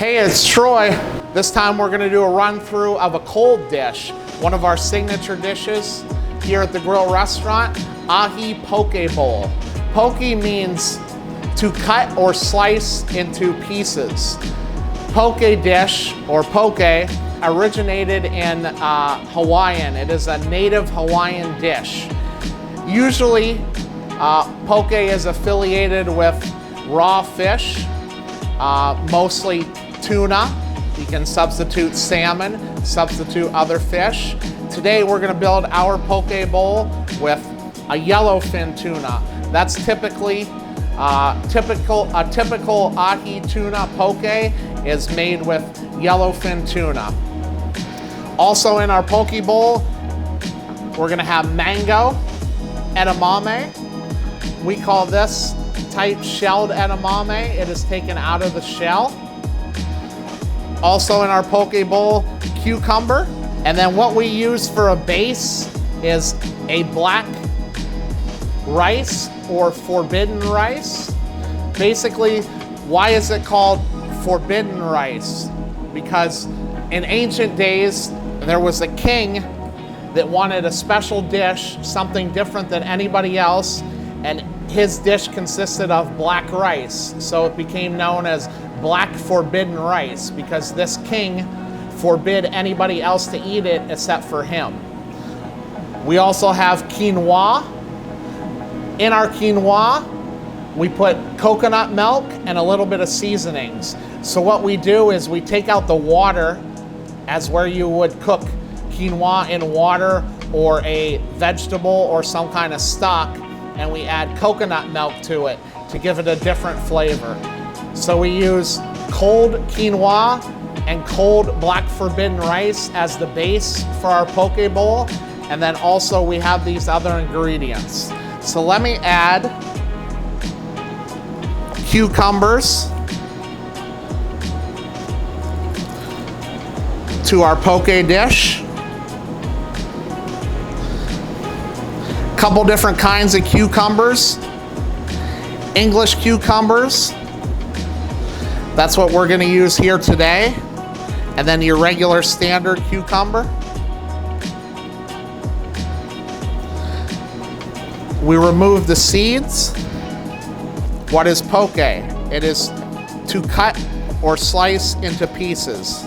Hey, it's Troy. This time we're gonna do a run through of a cold dish, one of our signature dishes here at the Grill Restaurant, ahi poke bowl. Poke means to cut or slice into pieces. Poke dish, or poke, originated in Hawaiian. It is a native Hawaiian dish. Usually, poke is affiliated with raw fish, mostly tuna. You can substitute salmon, substitute other fish. Today we're gonna build our poke bowl with a yellowfin tuna. That's typically a typical ahi tuna poke is made with yellowfin tuna. Also in our poke bowl, we're gonna have mango edamame. We call this type shelled edamame. It is taken out of the shell. Also in our poke bowl, cucumber. And then what we use for a base is a black rice or forbidden rice. Basically, why is it called forbidden rice? Because in ancient days, there was a king that wanted a special dish, something different than anybody else, and his dish consisted of black rice. So it became known as black forbidden rice because this king forbid anybody else to eat it except for him. We also have quinoa. In our quinoa, we put coconut milk and a little bit of seasonings. So what we do is we take out the water as where you would cook quinoa in water or a vegetable or some kind of stock, and we add coconut milk to it to give it a different flavor. So we use cold quinoa and cold black forbidden rice as the base for our poke bowl, and then also we have these other ingredients. So let me add cucumbers to our poke dish. Couple different kinds of cucumbers. English cucumbers, that's what we're gonna use here today. And then your regular standard cucumber. We remove the seeds. What is poke? It is to cut or slice into pieces.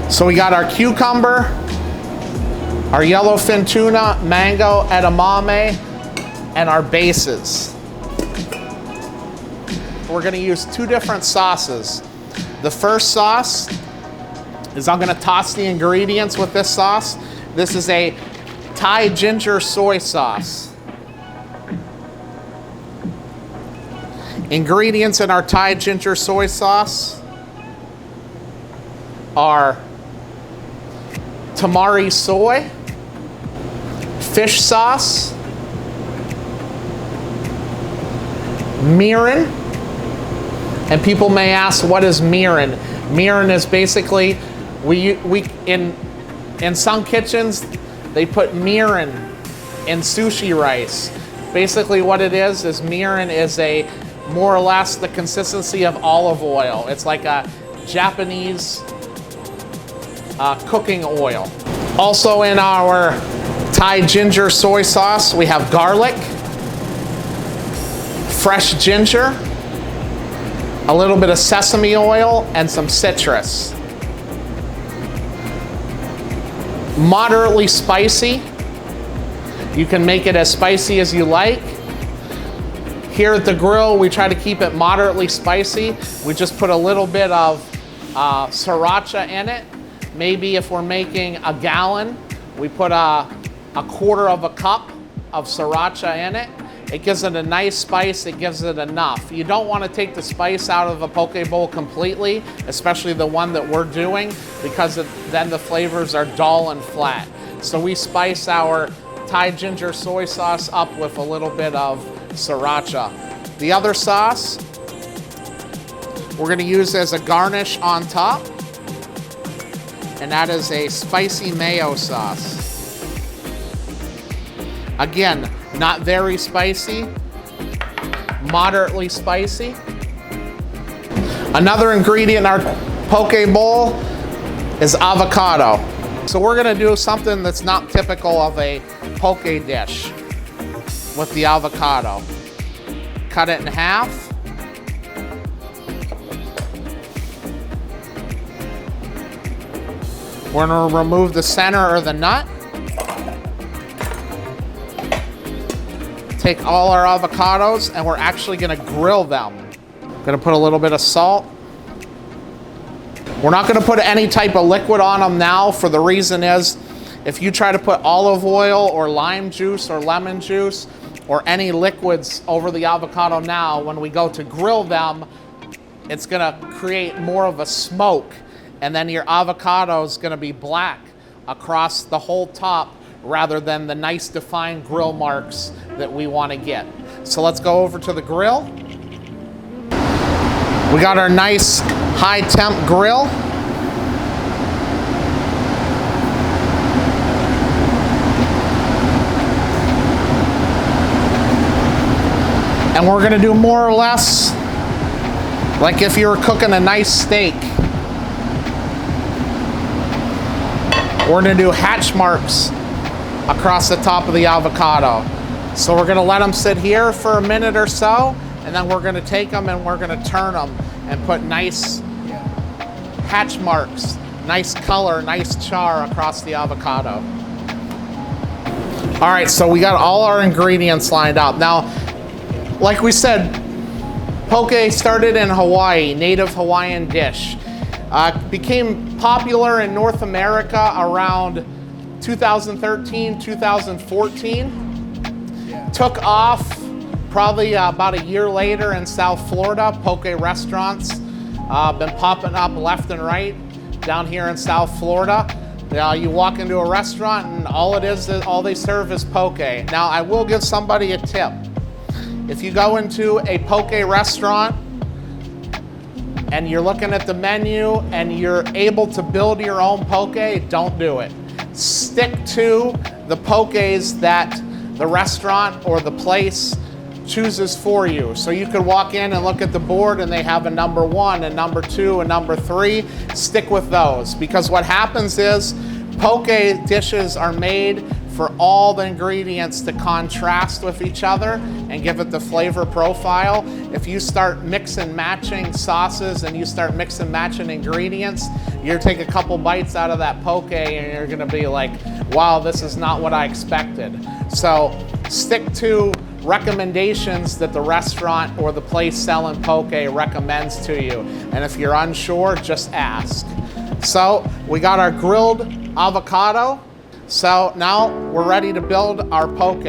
So we got our cucumber, our yellowfin tuna, mango, edamame, and our bases. We're gonna use two different sauces. The first sauce is I'm gonna toss the ingredients with this sauce. This is a Thai ginger soy sauce. Ingredients in our Thai ginger soy sauce are tamari soy, fish sauce, mirin, and people may ask, what is mirin? Mirin is basically, in some kitchens, they put mirin in sushi rice. Basically what it is mirin is a more or less the consistency of olive oil. It's like a Japanese cooking oil. Also in our Thai ginger soy sauce, we have garlic, fresh ginger, a little bit of sesame oil, and some citrus. Moderately spicy. You can make it as spicy as you like. Here at the grill, we try to keep it moderately spicy. We just put a little bit of sriracha in it. Maybe if we're making a gallon, we put a quarter of a cup of sriracha in it. It gives it a nice spice, it gives it enough. You don't want to take the spice out of a poke bowl completely, especially the one that we're doing, because then the flavors are dull and flat. So we spice our Thai ginger soy sauce up with a little bit of sriracha. The other sauce we're going to use as a garnish on top, and that is a spicy mayo sauce. Again, not very spicy, moderately spicy. Another ingredient in our poke bowl is avocado. So we're gonna do something that's not typical of a poke dish with the avocado. Cut it in half. We're gonna remove the center or the nut. Take all our avocados and we're actually gonna grill them. Gonna put a little bit of salt. We're not gonna put any type of liquid on them now, for the reason is, if you try to put olive oil or lime juice or lemon juice or any liquids over the avocado now, when we go to grill them, it's gonna create more of a smoke, and then your avocado is gonna be black across the whole top rather than the nice defined grill marks that we wanna get. So let's go over to the grill. We got our nice high temp grill. And we're gonna do more or less like if you were cooking a nice steak. We're gonna do hatch marks across the top of the avocado. So we're gonna let them sit here for a minute or so, and then we're gonna take them and we're gonna turn them and put nice hatch marks, nice color, nice char across the avocado. All right, so we got all our ingredients lined up. Now, like we said, poke started in Hawaii, native Hawaiian dish. Became popular in North America around 2013, 2014. Took off probably about a year later in South Florida. Poke restaurants been popping up left and right down here in South Florida. You walk into a restaurant and all they serve is poke. Now, I will give somebody a tip. If you go into a poke restaurant and you're looking at the menu and you're able to build your own poke, don't do it. Stick to the pokes that the restaurant or the place chooses for you. So you could walk in and look at the board and they have a number 1, a number 2, a number 3. Stick with those, because what happens is poke dishes are made for all the ingredients to contrast with each other and give it the flavor profile. If you start mixing matching sauces and you start mixing matching ingredients, you take a couple bites out of that poke and you're gonna be like, wow, this is not what I expected. So stick to recommendations that the restaurant or the place selling poke recommends to you. And if you're unsure, just ask. So we got our grilled avocado. So now we're ready to build our poke.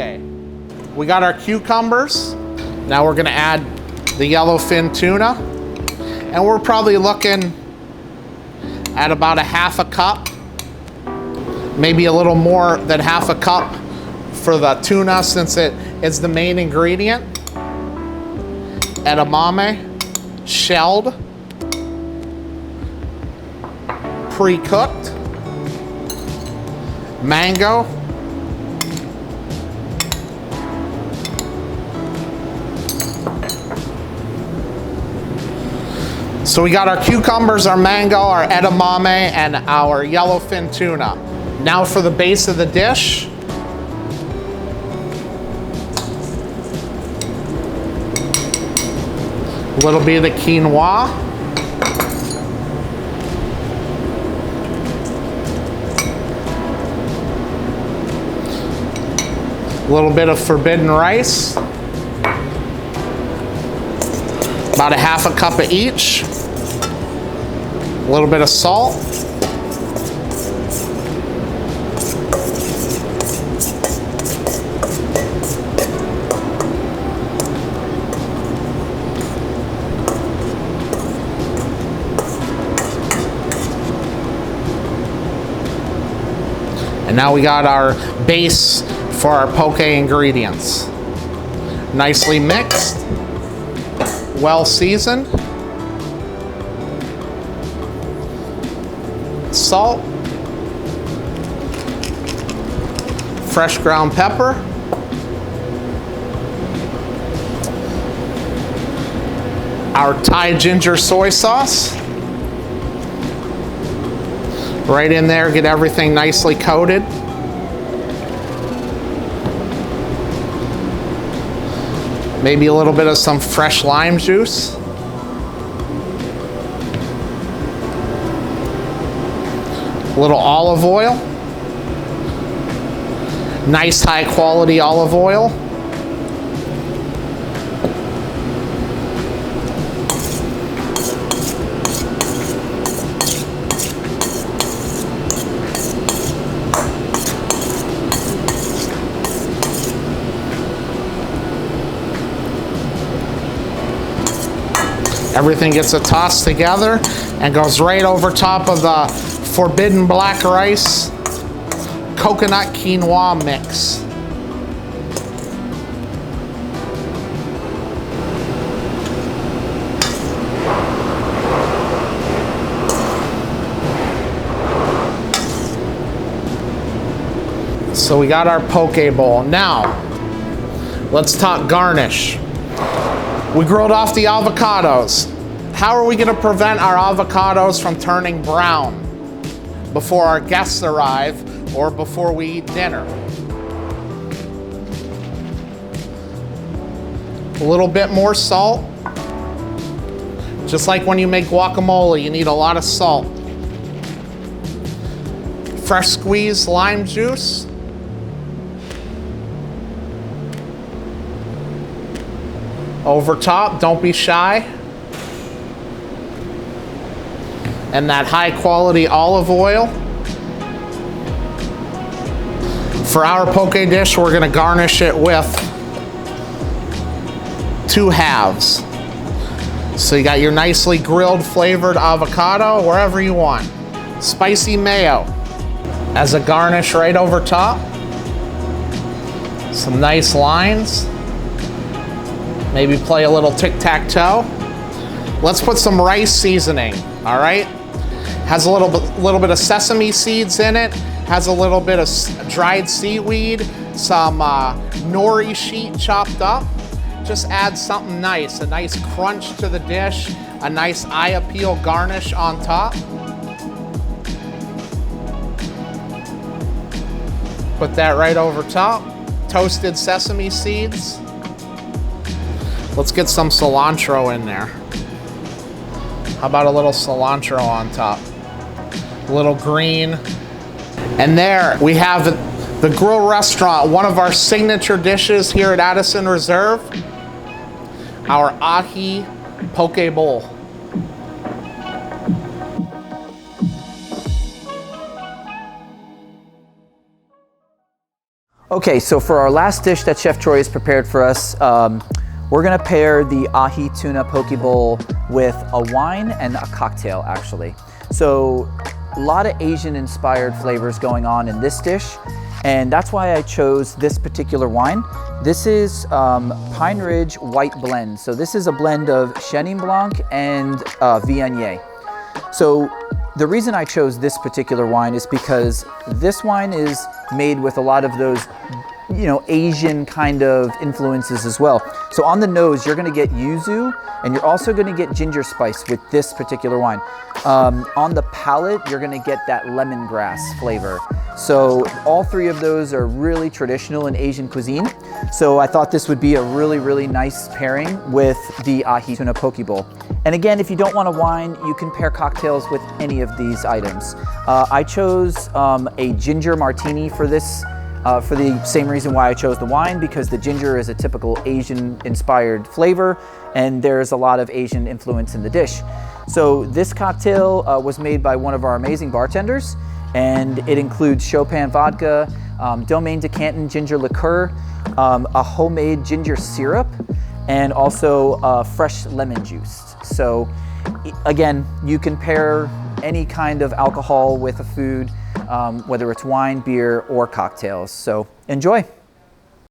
We got our cucumbers. Now we're gonna add the yellowfin tuna. And we're probably looking at about a half a cup, maybe a little more than half a cup for the tuna, since it is the main ingredient. Edamame, shelled, pre-cooked. Mango, so we got our cucumbers, our mango, our edamame, and our yellowfin tuna. Now for the base of the dish. A little bit of the quinoa. A little bit of forbidden rice, about a half a cup of each, a little bit of salt, and now we got our base for our poke ingredients. Nicely mixed, well seasoned. Salt, fresh ground pepper, our Thai ginger soy sauce. Right in there, get everything nicely coated. Maybe a little bit of some fresh lime juice. A little olive oil. Nice high quality olive oil. Everything gets a toss together and goes right over top of the forbidden black rice coconut quinoa mix. So we got our poke bowl. Now, let's talk garnish. We grilled off the avocados. How are we gonna prevent our avocados from turning brown before our guests arrive or before we eat dinner? A little bit more salt. Just like when you make guacamole, you need a lot of salt. Fresh squeezed lime juice. Over top, don't be shy. And that high quality olive oil. For our poke dish, we're gonna garnish it with 2 halves. So you got your nicely grilled flavored avocado wherever you want. Spicy mayo as a garnish right over top. Some nice lines. Maybe play a little tic-tac-toe. Let's put some rice seasoning, all right? Has a little bit of sesame seeds in it, has a little bit of dried seaweed, some nori sheet chopped up. Just add something nice, a nice crunch to the dish, a nice eye appeal garnish on top. Put that right over top. Toasted sesame seeds. Let's get some cilantro in there. How about a little cilantro on top? A little green. And there we have the grill restaurant, one of our signature dishes here at Addison Reserve, our ahi poke bowl. Okay, so for our last dish that Chef Troy has prepared for us, we're gonna pair the ahi tuna poke bowl with a wine and a cocktail, actually. So a lot of Asian inspired flavors going on in this dish, and that's why I chose this particular wine. This is Pine Ridge White Blend. So this is a blend of Chenin Blanc and Viognier. So the reason I chose this particular wine is because this wine is made with a lot of those, you know, Asian kind of influences as well. So on the nose, you're gonna get yuzu, and you're also gonna get ginger spice with this particular wine. On the palate, you're gonna get that lemongrass flavor. So all 3 of those are really traditional in Asian cuisine. So I thought this would be a really, really nice pairing with the ahi tuna poke bowl. And again, if you don't want a wine, you can pair cocktails with any of these items. I chose a ginger martini for this, for the same reason why I chose the wine, because the ginger is a typical Asian inspired flavor and there's a lot of Asian influence in the dish. So this cocktail was made by one of our amazing bartenders, and it includes Chopin vodka, Domaine de Canton ginger liqueur, a homemade ginger syrup, and also fresh lemon juice. So again, you can pair any kind of alcohol with a food, whether it's wine, beer, or cocktails. So enjoy.